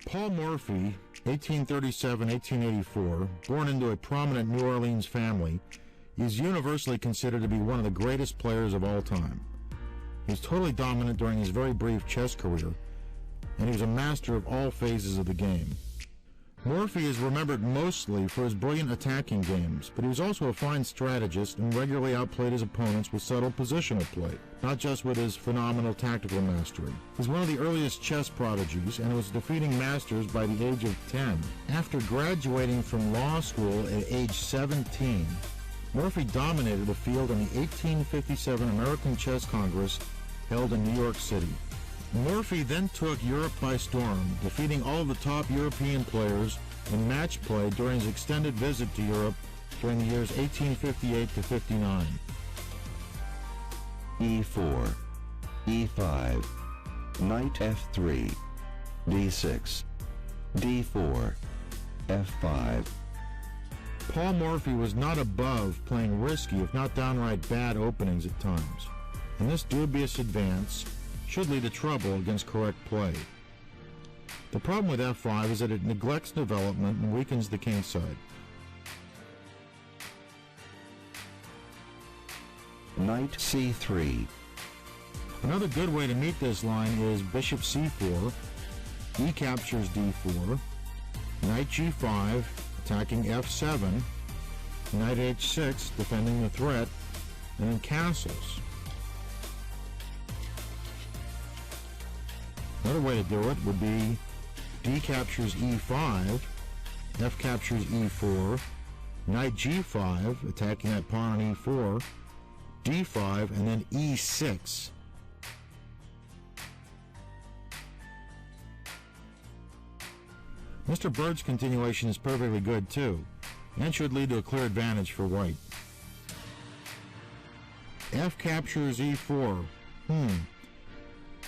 Paul Morphy, 1837-1884, born into a prominent New Orleans family, is universally considered to be one of the greatest players of all time. He was totally dominant during his very brief chess career, and he was a master of all phases of the game. Morphy is remembered mostly for his brilliant attacking games, but he was also a fine strategist and regularly outplayed his opponents with subtle positional play, not just with his phenomenal tactical mastery. He's one of the earliest chess prodigies and was defeating masters by the age of 10. After graduating from law school at age 17, Morphy dominated the field in the 1857 American Chess Congress held in New York City. Morphy then took Europe by storm, defeating all of the top European players in match play during his extended visit to Europe during the years 1858 to 59. E4, E5, Knight F3, D6, D4, F5. Paul Morphy was not above playing risky, if not downright bad openings at times, and this dubious advance should lead to trouble against correct play. The problem with F5 is that it neglects development and weakens the king side. Knight C3. Another good way to meet this line is bishop C4, E captures D4, knight G5, attacking F7, knight H6, defending the threat, and then castles. Another way to do it would be D captures E5, F captures E4, knight G5, attacking that pawn on E4, D5, and then E6. Mr. Bird's continuation is perfectly good too, and should lead to a clear advantage for white. F captures E4.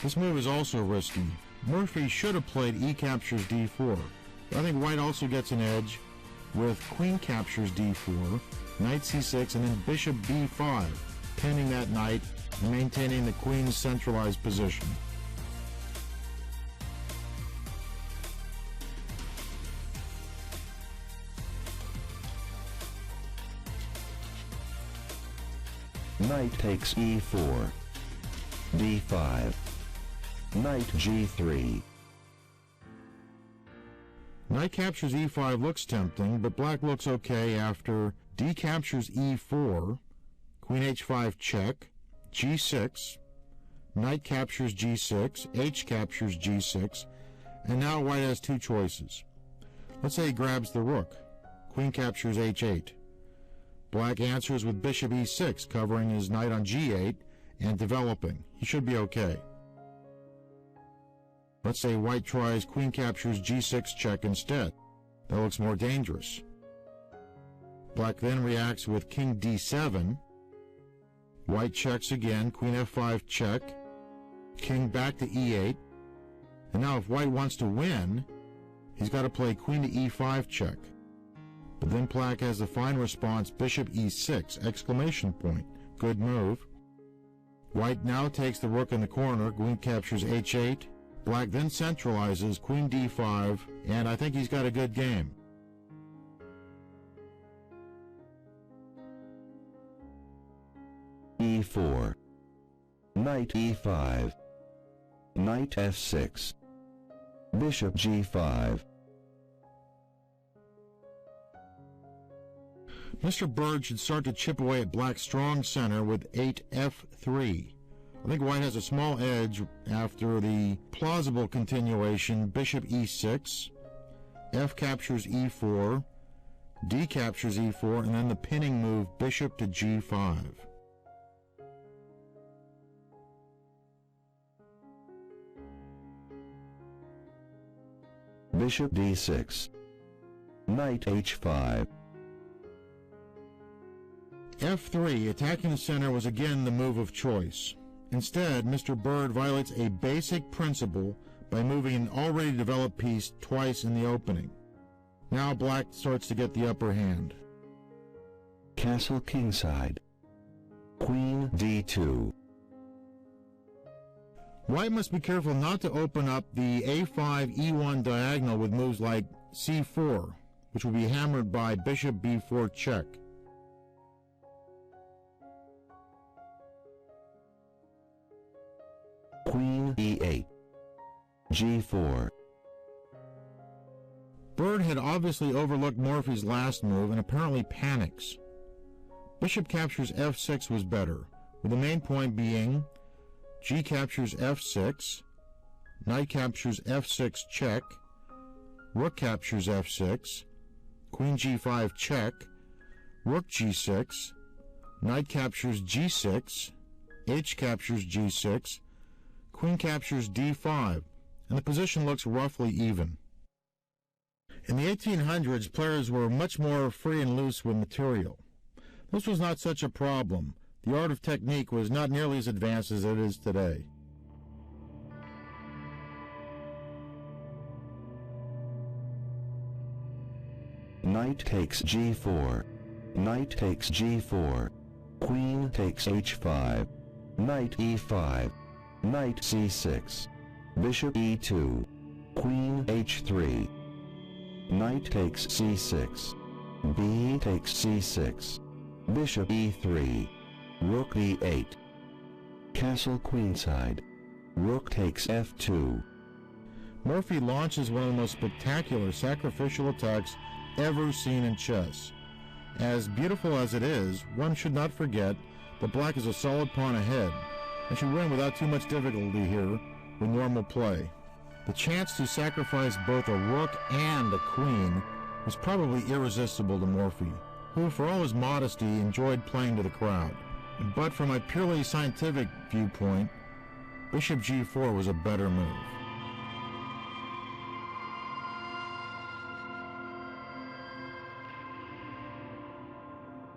This move is also risky. Morphy should have played E captures D4, but I think white also gets an edge with queen captures D4, knight C6, and then bishop B5, pinning that knight and maintaining the queen's centralized position. Knight takes E4, D5, knight G3. Knight captures E5 looks tempting, but black looks okay after D captures E4, queen H5 check, G6, knight captures G6, H captures G6, and now white has two choices. Let's say he grabs the rook, queen captures H8. Black answers with bishop E6, covering his knight on G8 and developing. He should be okay. Let's say white tries queen captures G6 check instead. That looks more dangerous. Black then reacts with king D7. White checks again, queen F5 check, king back to E8. And now if white wants to win, he's got to play queen to E5 check. But then black has the fine response, bishop E6, exclamation point. Good move. White now takes the rook in the corner, queen captures H8. Black then centralizes, queen D5, and I think he's got a good game. E4, knight E5, knight F6, bishop G5. Mr. Bird should start to chip away at black's strong center with 8F3. I think white has a small edge after the plausible continuation, bishop E6, F captures E4, D captures E4, and then the pinning move, bishop to G5. Bishop D6, knight H5. F3, attacking the center, was again the move of choice. Instead, Mr. Bird violates a basic principle by moving an already developed piece twice in the opening. Now black starts to get the upper hand. Castle kingside, queen D2. White must be careful not to open up the a5 e1 diagonal with moves like c4, which will be hammered by bishop b4 check. Queen e8, g4. Bird had obviously overlooked Morphy's last move and apparently panics. Bishop captures f6 was better, with the main point being g captures f6, knight captures f6 check, rook captures f6, queen g5 check, rook g6, knight captures g6, h captures g6, queen captures d5, and the position looks roughly even. In the 1800s, players were much more free and loose with material. This was not such a problem. The art of technique was not nearly as advanced as it is today. Knight takes g4, knight takes g4, queen takes h5, knight e5, knight c6, bishop e2, queen h3, knight takes c6, b takes c6, bishop e3, rook e8, castle queenside, rook takes f2. Morphy launches one of the most spectacular sacrificial attacks ever seen in chess. As beautiful as it is, one should not forget that black is a solid pawn ahead and should win without too much difficulty here with normal play. The chance to sacrifice both a rook and a queen was probably irresistible to Morphy, who for all his modesty enjoyed playing to the crowd. But from a purely scientific viewpoint, bishop g4 was a better move.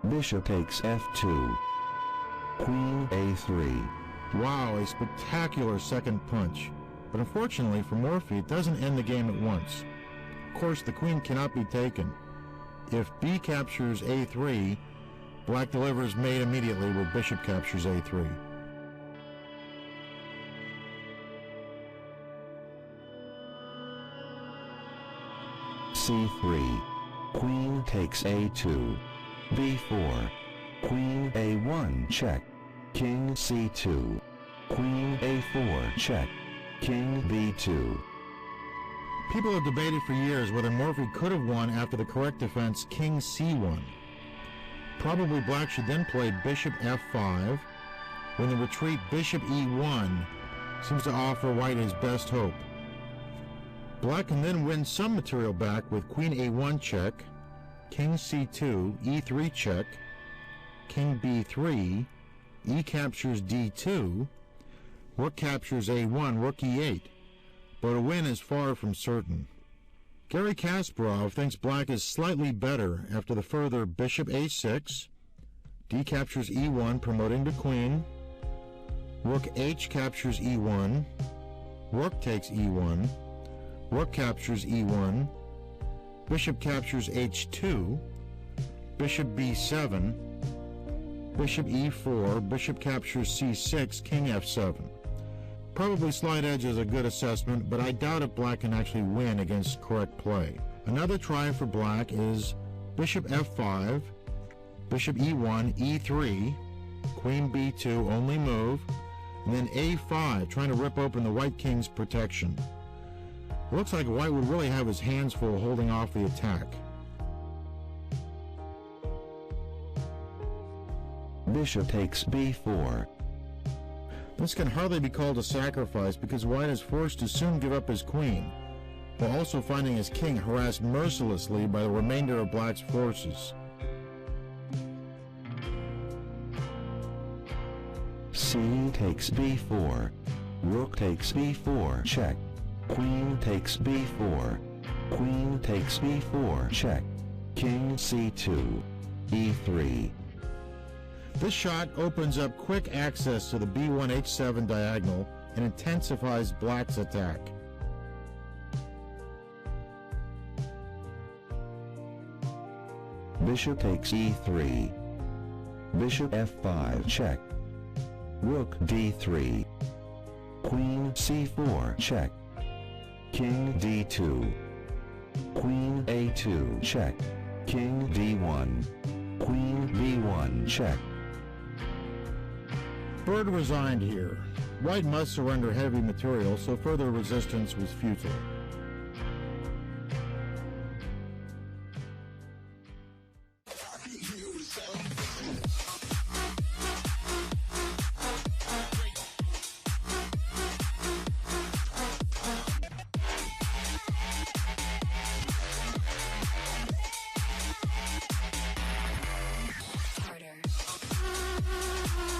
Bishop takes f2, queen a3. Wow, a spectacular second punch. But unfortunately for Morphy, it doesn't end the game at once. Of course, the queen cannot be taken. If b captures a3, black delivers mate immediately with bishop captures a3. c3, queen takes a2, b4, queen a1 check, king c2, queen a4 check, king b2. People have debated for years whether Morphy could have won after the correct defense king c1. Probably black should then play bishop f5, when the retreat bishop e1 seems to offer white his best hope. Black can then win some material back with queen a1 check, king c2, e3 check, king b3, e captures d2, rook captures a1, rook e8, but a win is far from certain. Gary Kasparov thinks black is slightly better after the further bishop a6, d captures e1 promoting to queen, rook h captures e1, rook takes e1, rook captures e1, bishop captures h2, bishop b7, bishop e4, bishop captures c6, king f7. Probably slight edge is a good assessment, but I doubt if black can actually win against correct play. Another try for black is bishop f5, bishop e1, e3, queen b2, only move, and then a5, trying to rip open the white king's protection. It looks like white would really have his hands full holding off the attack. Bishop takes b4. This can hardly be called a sacrifice because white is forced to soon give up his queen, while also finding his king harassed mercilessly by the remainder of black's forces. C takes b4, rook takes b4 check, queen takes b4, queen takes b4 check, king c2, e3. This shot opens up quick access to the b1 h7 diagonal and intensifies black's attack. Bishop takes e3, bishop f5 check, rook d3, Queen c4 check. King d2. Queen a2 check. King d1. Queen b1 check. Bird resigned here. White must surrender heavy material, so further resistance was futile.